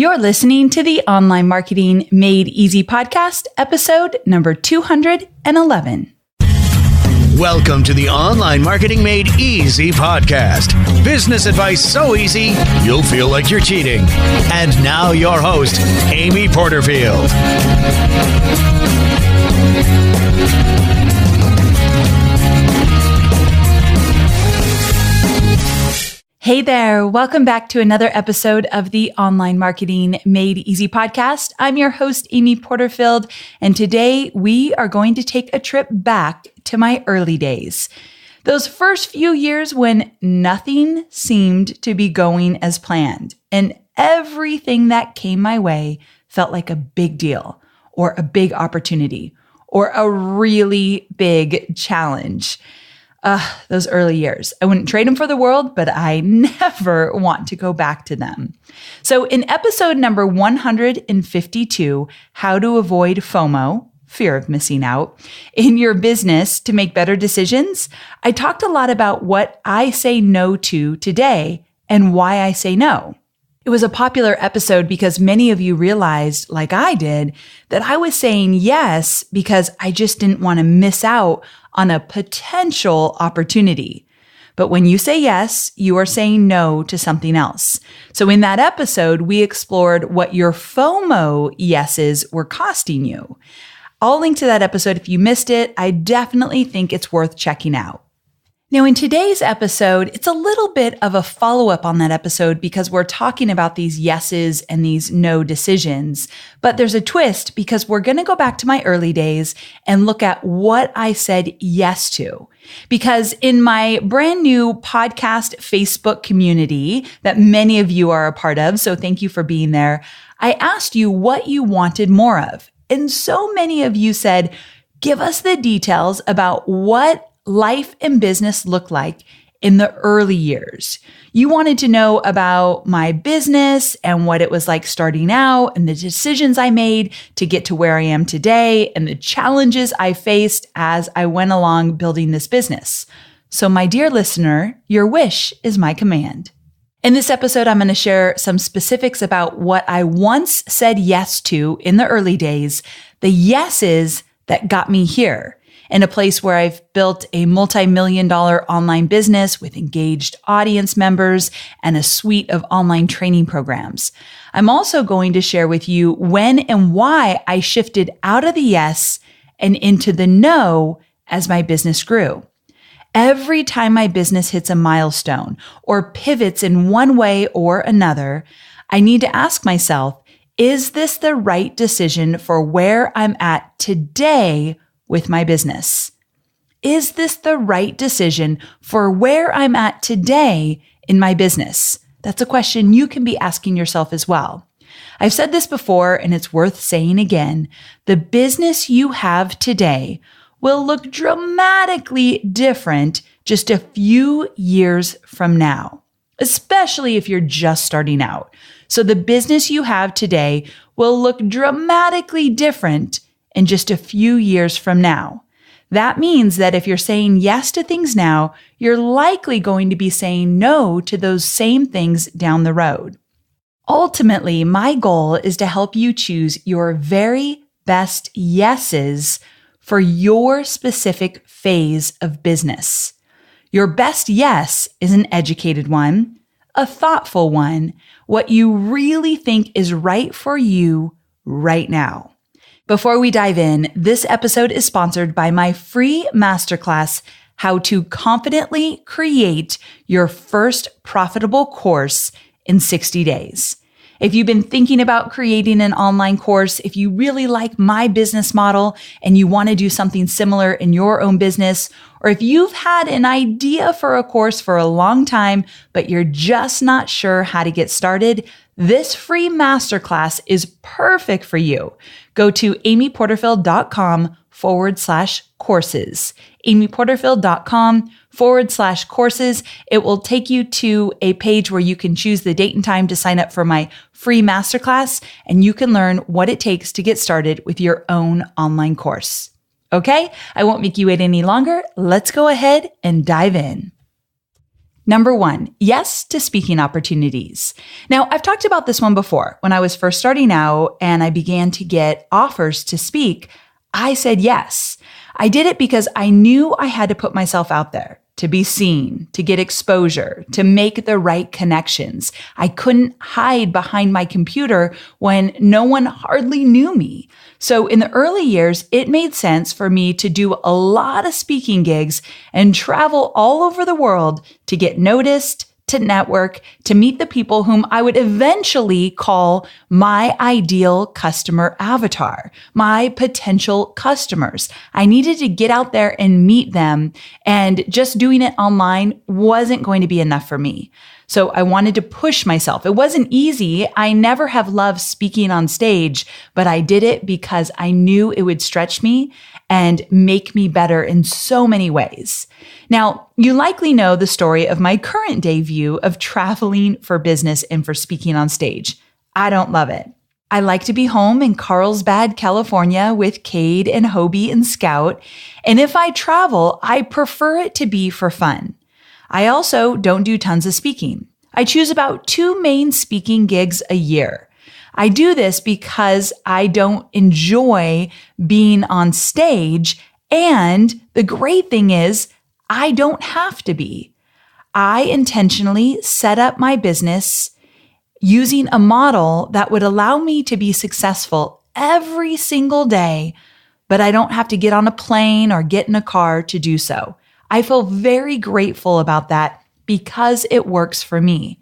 You're listening to the Online Marketing Made Easy podcast, episode number 211. Welcome to the Online Marketing Made Easy podcast. Business advice so easy, you'll feel like you're cheating. And now your host, Amy Porterfield. Hey there, welcome back to another episode of the Online Marketing Made Easy podcast. I'm your host, Amy Porterfield, and today we are going to take a trip back to my early days. Those first few years when nothing seemed to be going as planned, and everything that came my way felt like a big deal, or a big opportunity, or a really big challenge. Those early years. I wouldn't trade them for the world, but I never want to go back to them. So in episode number 152, How to Avoid FOMO, Fear of Missing Out, in your business to make better decisions, I talked a lot about what I say no to today and why I say no. It was a popular episode because many of you realized, like I did, that I was saying yes because I just didn't want to miss out on a potential opportunity. But when you say yes, you are saying no to something else. So in that episode, we explored what your FOMO yeses were costing you. I'll link to that episode if you missed it. I definitely think it's worth checking out. Now, in today's episode, it's a little bit of a follow-up on that episode because we're talking about these yeses and these no decisions. But there's a twist because we're going to go back to my early days and look at what I said yes to. Because in my brand new podcast Facebook community that many of you are a part of, so thank you for being there, I asked you what you wanted more of. And so many of you said, give us the details about what life and business look like in the early years. You wanted to know about my business and what it was like starting out and the decisions I made to get to where I am today and the challenges I faced as I went along building this business. So my dear listener, your wish is my command. In this episode, I'm going to share some specifics about what I once said yes to in the early days, the yeses that got me here, in a place where I've built a multimillion-dollar online business with engaged audience members and a suite of online training programs. I'm also going to share with you when and why I shifted out of the yes and into the no as my business grew. Every time my business hits a milestone or pivots in one way or another, I need to ask myself, is this the right decision for where I'm at today with my business? Is this the right decision for where I'm at today in my business? That's a question you can be asking yourself as well. I've said this before, and it's worth saying again. The business you have today will look dramatically different just a few years from now, especially if you're just starting out. So the business you have today will look dramatically different in just a few years from now. That means that if you're saying yes to things now, you're likely going to be saying no to those same things down the road. Ultimately, my goal is to help you choose your very best yeses for your specific phase of business. Your best yes is an educated one, a thoughtful one, what you really think is right for you right now. Before we dive in, this episode is sponsored by my free masterclass, How to Confidently Create Your First Profitable Course in 60 Days. If you've been thinking about creating an online course, if you really like my business model and you want to do something similar in your own business, or if you've had an idea for a course for a long time, but you're just not sure how to get started, this free masterclass is perfect for you. Go to amyporterfield.com/courses. amyporterfield.com/courses. It will take you to a page where you can choose the date and time to sign up for my free masterclass, and you can learn what it takes to get started with your own online course. Okay, I won't make you wait any longer. Let's go ahead and dive in. Number 1, yes to speaking opportunities. Now, I've talked about this one before. When I was first starting out and I began to get offers to speak, I said yes. I did it because I knew I had to put myself out there to be seen, to get exposure, to make the right connections. I couldn't hide behind my computer when no one hardly knew me. So in the early years, it made sense for me to do a lot of speaking gigs and travel all over the world to get noticed, to network, to meet the people whom I would eventually call my ideal customer avatar, my potential customers. I needed to get out there and meet them, and just doing it online wasn't going to be enough for me. So I wanted to push myself. It wasn't easy. I never have loved speaking on stage, but I did it because I knew it would stretch me and make me better in so many ways. Now, you likely know the story of my current day view of traveling for business and for speaking on stage. I don't love it. I like to be home in Carlsbad, California with Cade and Hobie and Scout. And if I travel, I prefer it to be for fun. I also don't do tons of speaking. I choose about 2 main speaking gigs a year. I do this because I don't enjoy being on stage, and the great thing is I don't have to be. I intentionally set up my business using a model that would allow me to be successful every single day, but I don't have to get on a plane or get in a car to do so. I feel very grateful about that because it works for me.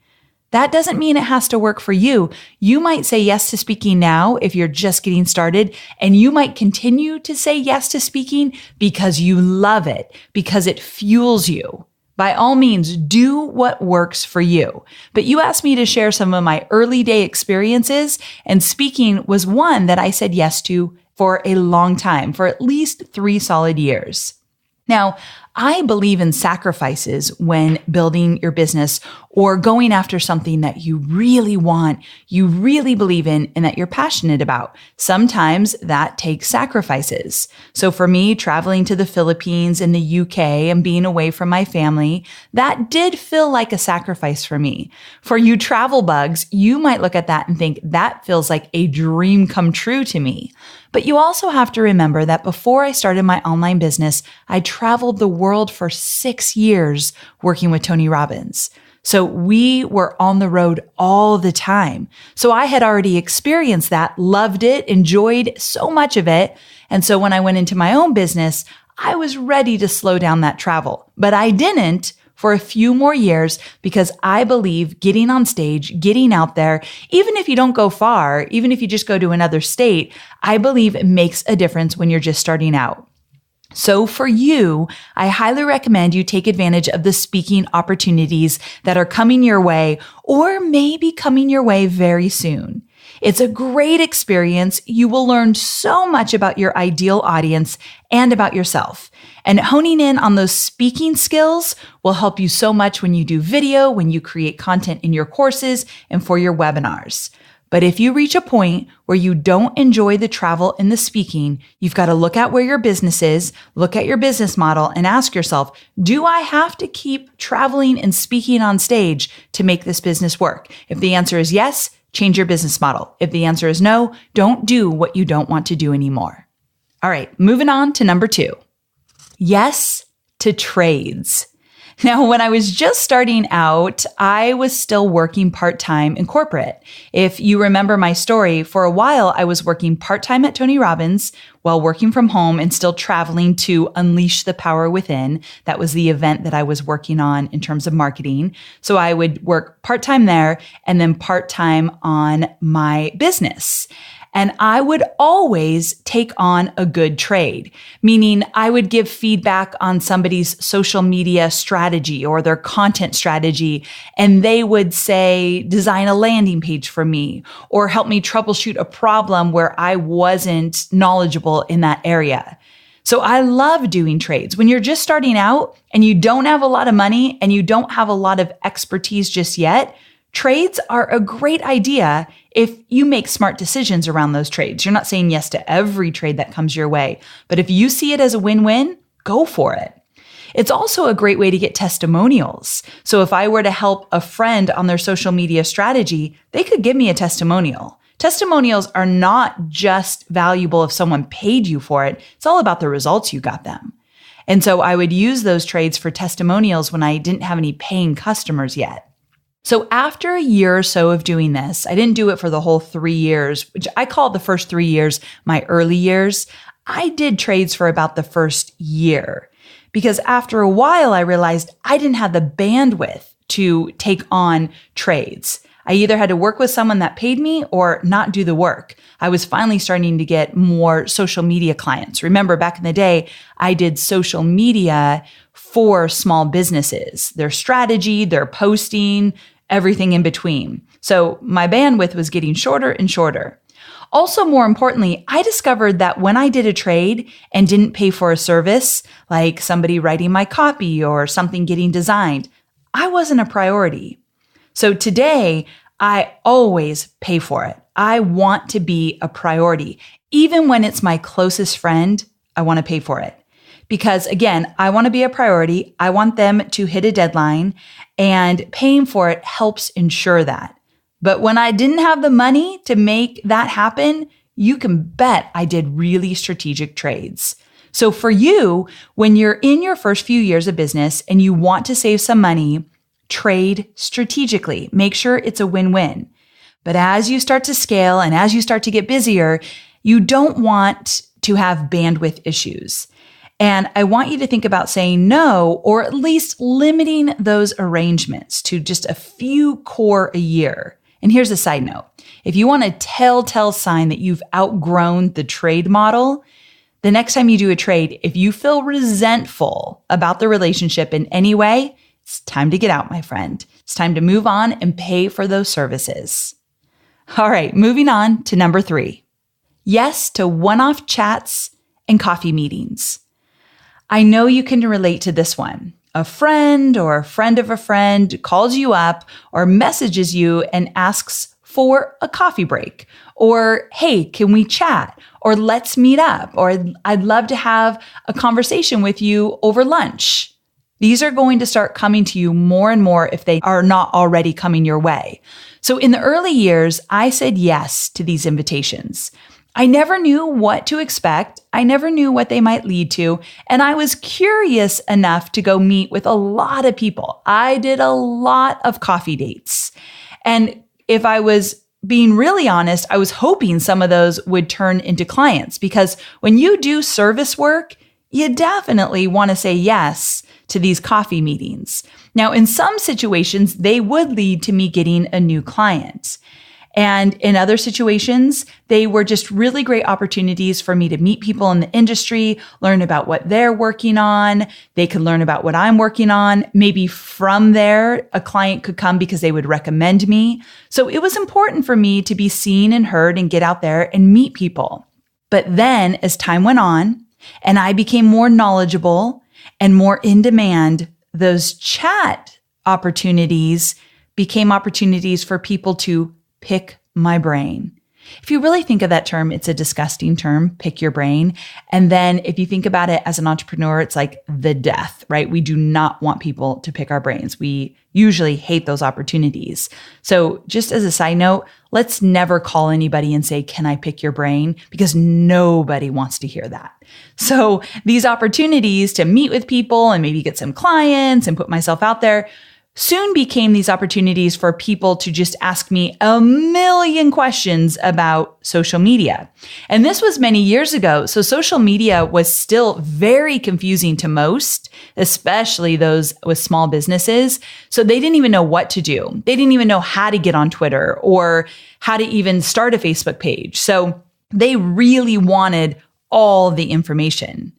That doesn't mean it has to work for you. You might say yes to speaking now if you're just getting started, and you might continue to say yes to speaking because you love it, because it fuels you. By all means, do what works for you. But you asked me to share some of my early day experiences, and speaking was one that I said yes to for a long time, for at least 3 solid years. Now, I believe in sacrifices when building your business or going after something that you really want, you really believe in, and that you're passionate about. Sometimes that takes sacrifices. So for me, traveling to the Philippines and the UK and being away from my family, that did feel like a sacrifice for me. For you travel bugs, you might look at that and think that feels like a dream come true to me. But you also have to remember that before I started my online business, I traveled the world for 6 years working with Tony Robbins. So we were on the road all the time. So I had already experienced that, loved it, enjoyed so much of it. And so when I went into my own business, I was ready to slow down that travel. But I didn't for a few more years because I believe getting on stage, getting out there, even if you don't go far, even if you just go to another state, I believe it makes a difference when you're just starting out. So for you, I highly recommend you take advantage of the speaking opportunities that are coming your way or maybe coming your way very soon. It's a great experience. You will learn so much about your ideal audience and about yourself. And honing in on those speaking skills will help you so much when you do video, when you create content in your courses, and for your webinars. But if you reach a point where you don't enjoy the travel and the speaking, you've got to look at where your business is, look at your business model, and ask yourself, do I have to keep traveling and speaking on stage to make this business work? If the answer is yes, change your business model. If the answer is no, don't do what you don't want to do anymore. All right, moving on to number 2. Yes to trades. Now, when I was just starting out, I was still working part-time in corporate. If you remember my story, for a while, I was working part-time at Tony Robbins while working from home and still traveling to Unleash the Power Within. That was the event that I was working on in terms of marketing. So I would work part-time there and then part-time on my business. And I would always take on a good trade, meaning I would give feedback on somebody's social media strategy or their content strategy, and they would say, design a landing page for me or help me troubleshoot a problem where I wasn't knowledgeable in that area. So I love doing trades. When you're just starting out and you don't have a lot of money and you don't have a lot of expertise just yet, trades are a great idea if you make smart decisions around those trades. You're not saying yes to every trade that comes your way, but if you see it as a win-win, go for it. It's also a great way to get testimonials. So if I were to help a friend on their social media strategy, they could give me a testimonial. Testimonials are not just valuable if someone paid you for it. It's all about the results you got them. And so I would use those trades for testimonials when I didn't have any paying customers yet. So after a year or so of doing this, I didn't do it for the whole 3 years, which I call the first 3 years my early years. I did trades for about the first year because after a while, I realized I didn't have the bandwidth to take on trades. I either had to work with someone that paid me or not do the work. I was finally starting to get more social media clients. Remember, back in the day, I did social media for small businesses, their strategy, their posting, everything in between. So my bandwidth was getting shorter and shorter. Also, more importantly, I discovered that when I did a trade and didn't pay for a service, like somebody writing my copy or something getting designed, I wasn't a priority. So today, I always pay for it. I want to be a priority. Even when it's my closest friend, I want to pay for it. Because again, I want to be a priority. I want them to hit a deadline, and paying for it helps ensure that. But when I didn't have the money to make that happen, you can bet I did really strategic trades. So for you, when you're in your first few years of business and you want to save some money, trade strategically. Make sure it's a win-win. But as you start to scale and as you start to get busier, you don't want to have bandwidth issues. And I want you to think about saying no, or at least limiting those arrangements to just a few core a year. And here's a side note. If you want a telltale sign that you've outgrown the trade model, the next time you do a trade, if you feel resentful about the relationship in any way, it's time to get out, my friend. It's time to move on and pay for those services. All right, moving on to number 3. Yes to one-off chats and coffee meetings. I know you can relate to this one. A friend or a friend of a friend calls you up or messages you and asks for a coffee break, or, hey, can we chat? Or let's meet up, or I'd love to have a conversation with you over lunch. These are going to start coming to you more and more if they are not already coming your way. So in the early years, I said yes to these invitations. I never knew what to expect. I never knew what they might lead to. And I was curious enough to go meet with a lot of people. I did a lot of coffee dates. And if I was being really honest, I was hoping some of those would turn into clients, because when you do service work, you definitely want to say yes to these coffee meetings. Now, in some situations, they would lead to me getting a new client. And in other situations, they were just really great opportunities for me to meet people in the industry, learn about what they're working on. They could learn about what I'm working on. Maybe from there, a client could come because they would recommend me. So it was important for me to be seen and heard and get out there and meet people. But then as time went on and I became more knowledgeable and more in demand, those chat opportunities became opportunities for people to pick my brain. If you really think of that term, it's a disgusting term, pick your brain. And then if you think about it as an entrepreneur, it's like the death, right? We do not want people to pick our brains. We usually hate those opportunities. So just as a side note, let's never call anybody and say, can I pick your brain? Because nobody wants to hear that. So these opportunities to meet with people and maybe get some clients and put myself out there soon became these opportunities for people to just ask me a million questions about social media. And this was many years ago. So social media was still very confusing to most, especially those with small businesses. So they didn't even know what to do. They didn't even know how to get on Twitter or how to even start a Facebook page. So they really wanted all the information.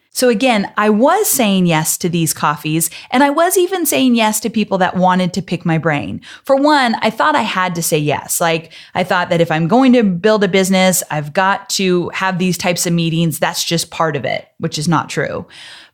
So again, I was saying yes to these coffees, and I was even saying yes to people that wanted to pick my brain. For one, I thought I had to say yes. Like, I thought that if I'm going to build a business, I've got to have these types of meetings. That's just part of it, which is not true.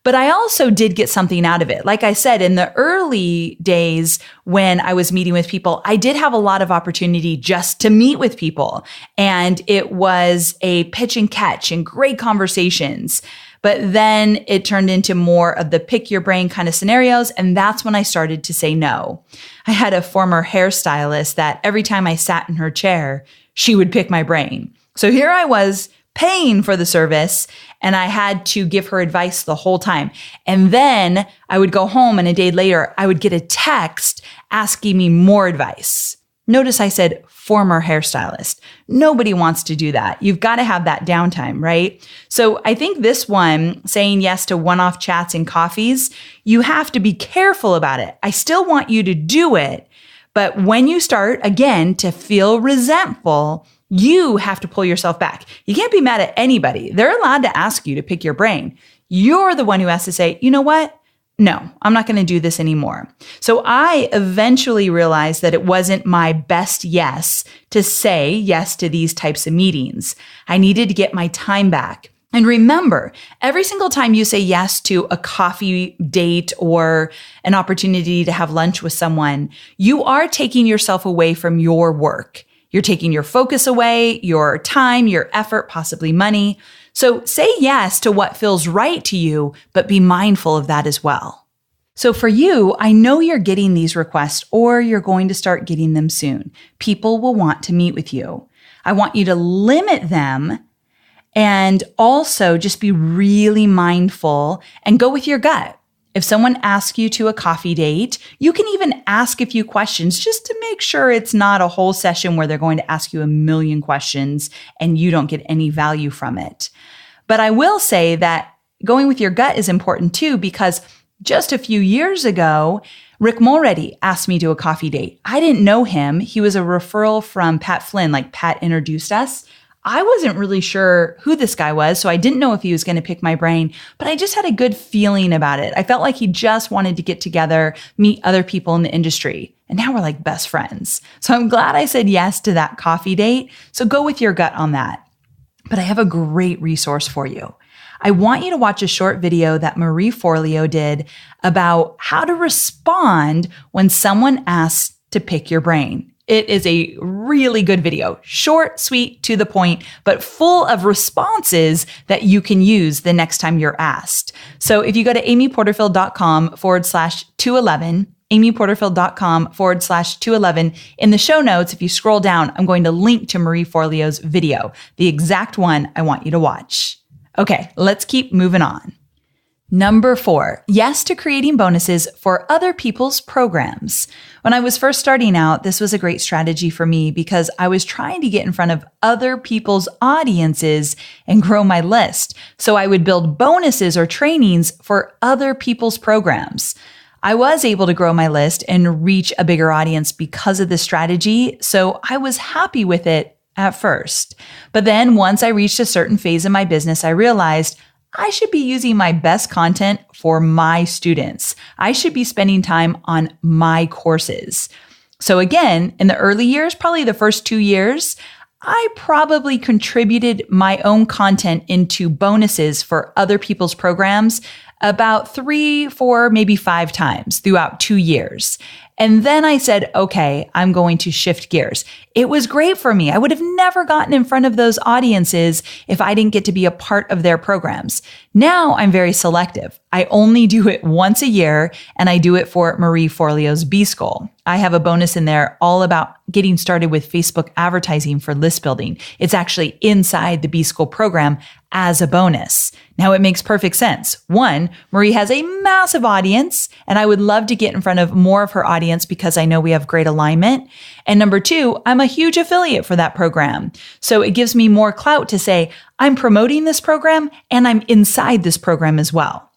But I also did get something out of it. Like I said, in the early days when I was meeting with people, I did have a lot of opportunity just to meet with people. And it was a pitch and catch and great conversations. But then it turned into more of the pick your brain kind of scenarios. And that's when I started to say no. I had a former hairstylist that every time I sat in her chair, she would pick my brain. So here I was paying for the service and I had to give her advice the whole time. And then I would go home and a day later, I would get a text asking me more advice. Notice I said former hairstylist. Nobody wants to do that. You've got to have that downtime, right? So I think this one, saying yes to one-off chats and coffees, you have to be careful about it. I still want you to do it. But when you start, again, to feel resentful, you have to pull yourself back. You can't be mad at anybody. They're allowed to ask you to pick your brain. You're the one who has to say, you know what? No, I'm not going to do this anymore. So I eventually realized that it wasn't my best yes to say yes to these types of meetings. I needed to get my time back. And remember, every single time you say yes to a coffee date or an opportunity to have lunch with someone, you are taking yourself away from your work. You're taking your focus away, your time, your effort, possibly money. So say yes to what feels right to you, but be mindful of that as well. So for you, I know you're getting these requests or you're going to start getting them soon. People will want to meet with you. I want you to limit them and also just be really mindful and go with your gut. If someone asks you to a coffee date, you can even ask a few questions just to make sure it's not a whole session where they're going to ask you a million questions and you don't get any value from it. But I will say that going with your gut is important too, because just a few years ago, Rick Mulready asked me to a coffee date. I didn't know him. He was a referral from Pat Flynn, like Pat introduced us. I wasn't really sure who this guy was, so I didn't know if he was going to pick my brain, but I just had a good feeling about it. I felt like he just wanted to get together, meet other people in the industry, and now we're like best friends. So I'm glad I said yes to that coffee date. So go with your gut on that. But I have a great resource for you. I want you to watch a short video that Marie Forleo did about how to respond when someone asks to pick your brain. It is a really good video, short, sweet, to the point, but full of responses that you can use the next time you're asked. So if you go to amyporterfield.com/211, amyporterfield.com/211, in the show notes, if you scroll down, I'm going to link to Marie Forleo's video, the exact one I want you to watch. Okay, let's keep moving on. Number 4, yes to creating bonuses for other people's programs. When I was first starting out, this was a great strategy for me because I was trying to get in front of other people's audiences and grow my list. So I would build bonuses or trainings for other people's programs. I was able to grow my list and reach a bigger audience because of this strategy. So I was happy with it at first. But then once I reached a certain phase in my business, I realized I should be using my best content for my students. I should be spending time on my courses. So again, in the early years, probably the first 2 years, I probably contributed my own content into bonuses for other people's programs about 3, 4, maybe 5 times throughout 2 years. And then I said, okay, I'm going to shift gears. It was great for me. I would have never gotten in front of those audiences if I didn't get to be a part of their programs. Now I'm very selective. I only do it once a year, and I do it for Marie Forleo's B-School. I have a bonus in there all about getting started with Facebook advertising for list building. It's actually inside the B-School program as a bonus. Now it makes perfect sense. 1, Marie has a massive audience, and I would love to get in front of more of her audience because I know we have great alignment. And number 2, I'm a huge affiliate for that program. So it gives me more clout to say, I'm promoting this program and I'm inside this program as well.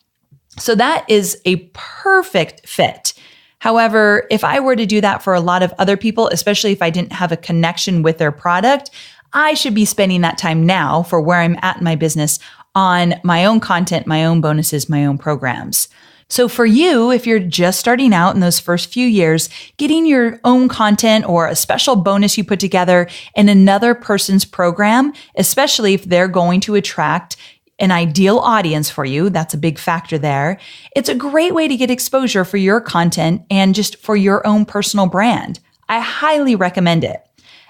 So that is a perfect fit. However, if I were to do that for a lot of other people, especially if I didn't have a connection with their product, I should be spending that time now for where I'm at in my business on my own content, my own bonuses, my own programs. So for you, if you're just starting out in those first few years, getting your own content or a special bonus you put together in another person's program, especially if they're going to attract an ideal audience for you, that's a big factor there. It's a great way to get exposure for your content and just for your own personal brand. I highly recommend it.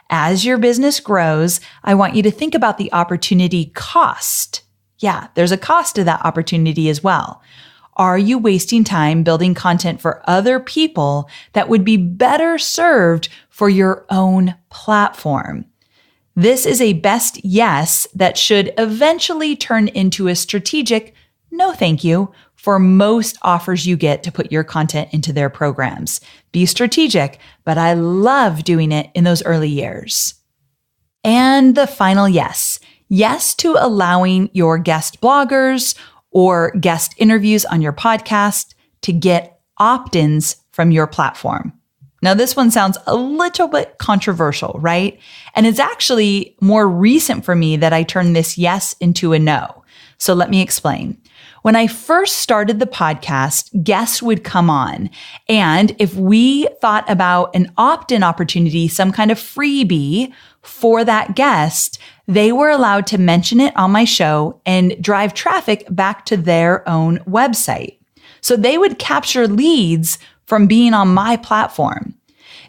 As your business grows, I want you to think about the opportunity cost Yeah, there's a cost to that opportunity as well. Are you wasting time building content for other people that would be better served for your own platform? This is a best yes that should eventually turn into a strategic no thank you for most offers you get to put your content into their programs. Be strategic, but I love doing it in those early years. And the final yes. Yes to allowing your guest bloggers or guest interviews on your podcast to get opt-ins from your platform. Now, this one sounds a little bit controversial, right? And it's actually more recent for me that I turned this yes into a no. So let me explain. When I first started the podcast, guests would come on. And if we thought about an opt-in opportunity, some kind of freebie for that guest, they were allowed to mention it on my show and drive traffic back to their own website. So they would capture leads from being on my platform.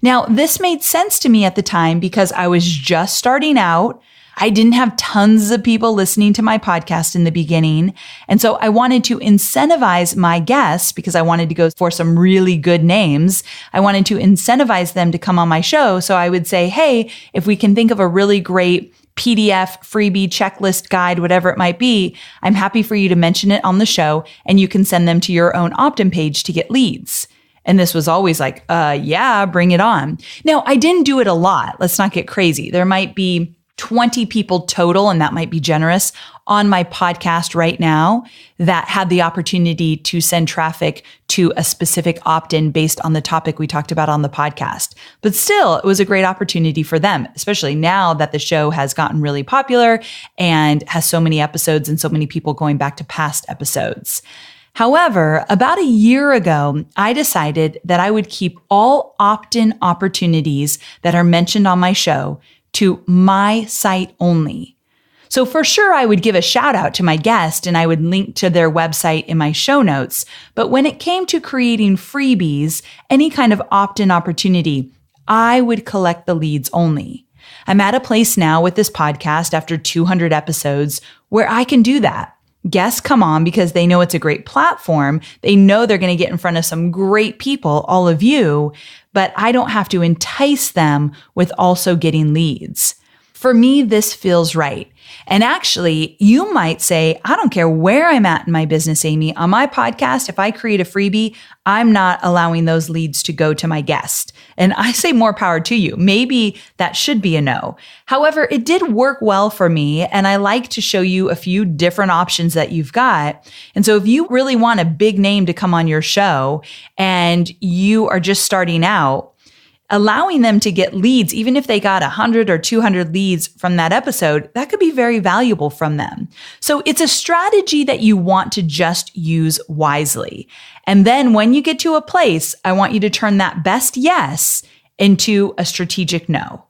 Now, this made sense to me at the time because I was just starting out. I didn't have tons of people listening to my podcast in the beginning. And so I wanted to incentivize my guests because I wanted to go for some really good names. I wanted to incentivize them to come on my show. So I would say, hey, if we can think of a really great PDF, freebie, checklist, guide, whatever it might be, I'm happy for you to mention it on the show and you can send them to your own opt-in page to get leads. And this was always like, yeah, bring it on. Now, I didn't do it a lot. Let's not get crazy. There might be 20 people total, and that might be generous, on my podcast right now that had the opportunity to send traffic to a specific opt-in based on the topic we talked about on the podcast. But still, it was a great opportunity for them, especially now that the show has gotten really popular and has so many episodes and so many people going back to past episodes. However, about a year ago, I decided that I would keep all opt-in opportunities that are mentioned on my show to my site only. So for sure, I would give a shout out to my guest and I would link to their website in my show notes. But when it came to creating freebies, any kind of opt-in opportunity, I would collect the leads only. I'm at a place now with this podcast after 200 episodes where I can do that. Guests come on because they know it's a great platform. They know they're going to get in front of some great people, all of you, but I don't have to entice them with also getting leads. For me, this feels right. And actually, you might say, I don't care where I'm at in my business, Amy. On my podcast, if I create a freebie, I'm not allowing those leads to go to my guest. And I say more power to you. Maybe that should be a no. However, it did work well for me. And I like to show you a few different options that you've got. And so if you really want a big name to come on your show and you are just starting out, allowing them to get leads, even if they got 100 or 200 leads from that episode, that could be very valuable from them. So it's a strategy that you want to just use wisely. And then when you get to a place, I want you to turn that best yes into a strategic no.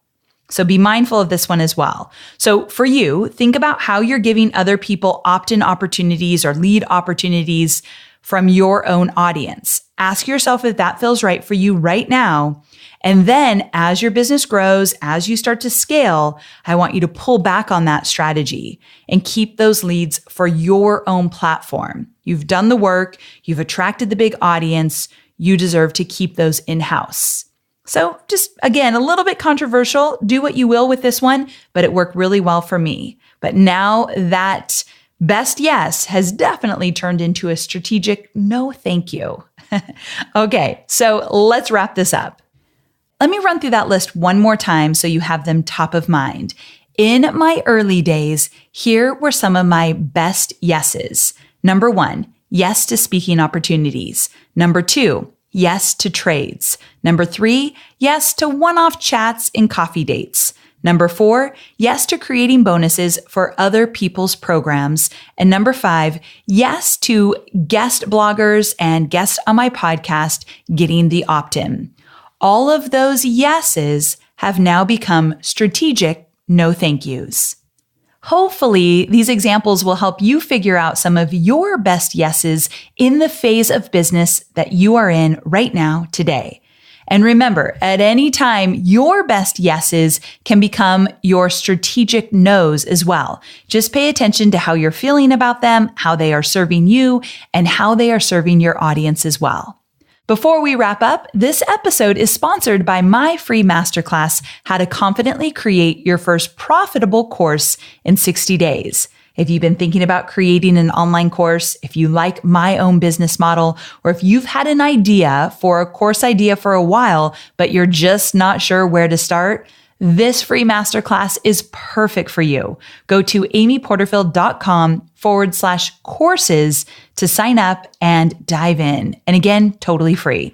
So be mindful of this one as well. So for you, think about how you're giving other people opt-in opportunities or lead opportunities from your own audience. Ask yourself if that feels right for you right now. And then as your business grows, as you start to scale, I want you to pull back on that strategy and keep those leads for your own platform. You've done the work. You've attracted the big audience. You deserve to keep those in-house. So just, again, a little bit controversial. Do what you will with this one, but it worked really well for me. But now that best yes has definitely turned into a strategic no thank you. Okay, so let's wrap this up. Let me run through that list one more time so you have them top of mind. In my early days, here were some of my best yeses. Number 1, yes to speaking opportunities. Number 2, yes to trades. Number 3, yes to one-off chats and coffee dates. Number 4, yes to creating bonuses for other people's programs. And number 5, yes to guest bloggers and guests on my podcast getting the opt-in. All of those yeses have now become strategic no thank yous. Hopefully, these examples will help you figure out some of your best yeses in the phase of business that you are in right now today. And remember, at any time, your best yeses can become your strategic nos as well. Just pay attention to how you're feeling about them, how they are serving you, and how they are serving your audience as well. Before we wrap up, this episode is sponsored by my free masterclass, How to Confidently Create Your First Profitable Course in 60 Days. If you've been thinking about creating an online course, if you like my own business model, or if you've had an idea for a course idea for a while, but you're just not sure where to start, this free masterclass is perfect for you. Go to amyporterfield.com/courses to sign up and dive in. And again, totally free.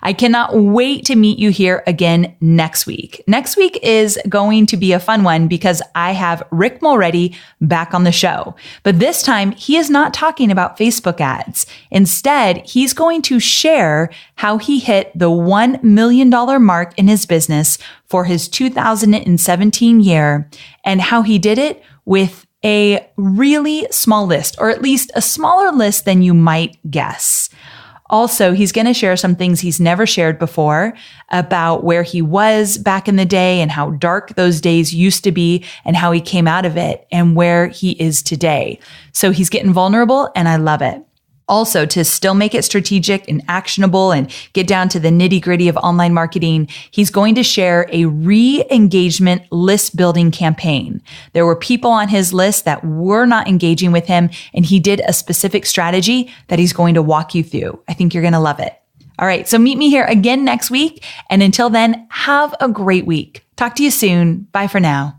I cannot wait to meet you here again next week. Next week is going to be a fun one because I have Rick Mulready back on the show. But this time, he is not talking about Facebook ads. Instead, he's going to share how he hit the $1 million mark in his business for his 2017 year and how he did it with a really small list, or at least a smaller list than you might guess. Also, he's going to share some things he's never shared before about where he was back in the day and how dark those days used to be and how he came out of it and where he is today. So he's getting vulnerable and I love it. Also, to still make it strategic and actionable and get down to the nitty-gritty of online marketing, he's going to share a re-engagement list building campaign. There were people on his list that were not engaging with him, and he did a specific strategy that he's going to walk you through. I think you're going to love it. All right, so meet me here again next week. And until then, have a great week. Talk to you soon. Bye for now.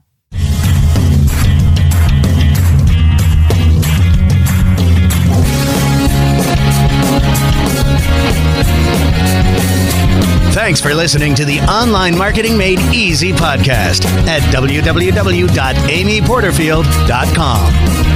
Thanks for listening to the Online Marketing Made Easy podcast at www.amyporterfield.com.